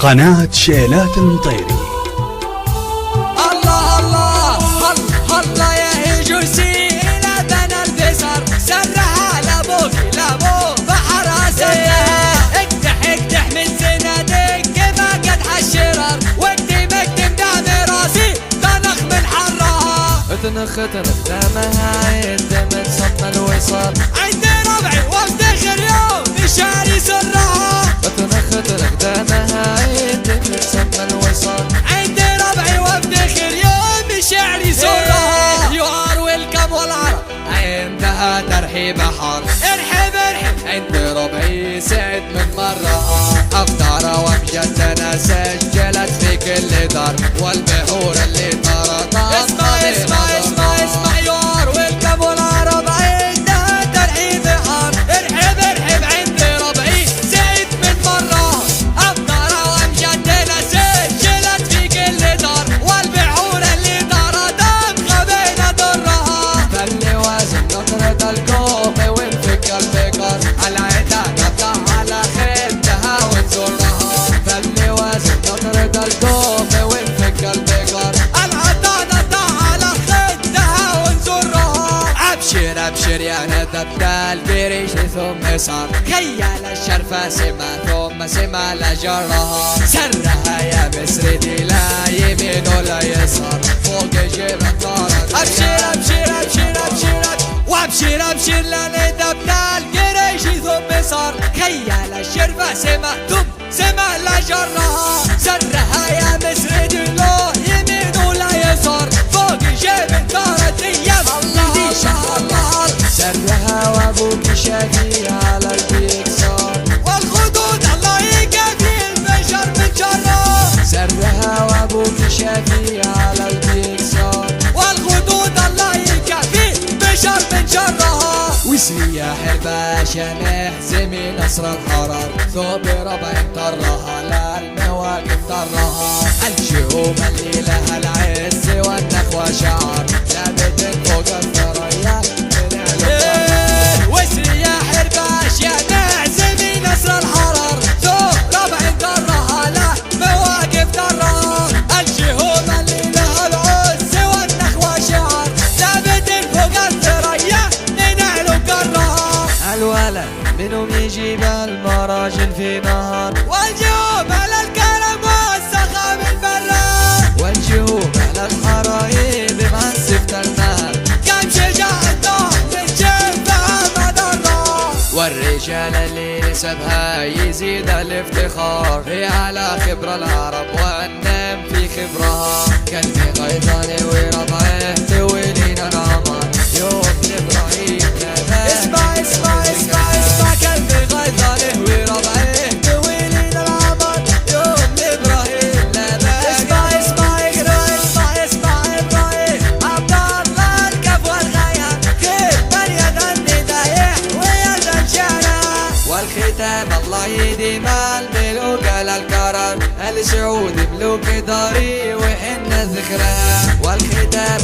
قناة شيلات المطيري. الله الله الله يا هجوسي إلى بنا الفيصل سرها لابوك بحر سرها اكدح من زنادك كما قد حالشرر واكتم دام راسي تنخ من حرها تنخ دامها عند من صدنا الوصال عند ربعي وافتخر يوم بشاري سرها تنخ دامها عند من صدنا الوصال عند ربعي وافتخر يوم بشعري سرها يو ار ويلكم والعرب عندها ترحيب حار ارحب عند ربعي سعد من مرة أفطار ومجدنا سجلت في كل دار والبحور اللي طارت اسمع يوار ويلكم والعرب عندها ترحيب حار ارحب عند ربعي سعد من مرة أفطار ومجدنا سجلت في كل دار والبحور اللي طارت خبينا درها فاللي وازن نطرة الكوم ونفك الفكر العيدة نفتح على خدها ونزورها فاللي وازن نطرة الكوم ونفك الفكر العيدة نفتح على خدها ونزورها أبشر يا ندب البريش ثم صار خيال الشرفة سما لجرها سرها يا مسردي لا يمين ولا يسار فوق جيب الطارد وابشر لندب القريش ثم صار خيال الشرفة سما لجرها سرها يا مسردي لا يمين ولا يسار فوق جيب الطارد ايام الله سرها وابوك شافي على البيكسار والخدود الله يكفي البشر من شره سرها وابوك شافي على البيكسار والخدود الله يكفي البشر من شرها وسياح الباشا نحزمي نصر الحرر ثوب ربع طرها للمواقف طرها الشهوم اللي لها العز والنخوة شعر ثابت فوق الثريا وسياح الباشا نعزمي نصر الحرر ثوب ربع طرها للمواقف طرها الشهوم اللي لها العز والنخوة شعر ثابت فوق الثريا ننعل قرها الولد منهم يجيب المراجل في نهار والجيوب على الكرم والسخاء من برا والجيوب على الحرايب معسفة النهر كم شجاع الدهر من جنبها مدرة والرجال اللي نسبها يزيد الافتخار هي على خبر العرب والنام في خبرها كلمة غيظاني وربعه تويلين العمر يوم ابراهيم اسمع كلمة غيظاني وربعه تويلين العمر يوم ابراهيم اسمع ابراهيم عبد الله الكف والغيام كيف من يدني دايح ويدن شعره والختام الله يديم الملوك على الكرم السعود ملوك داري وحنا ذكرها والختام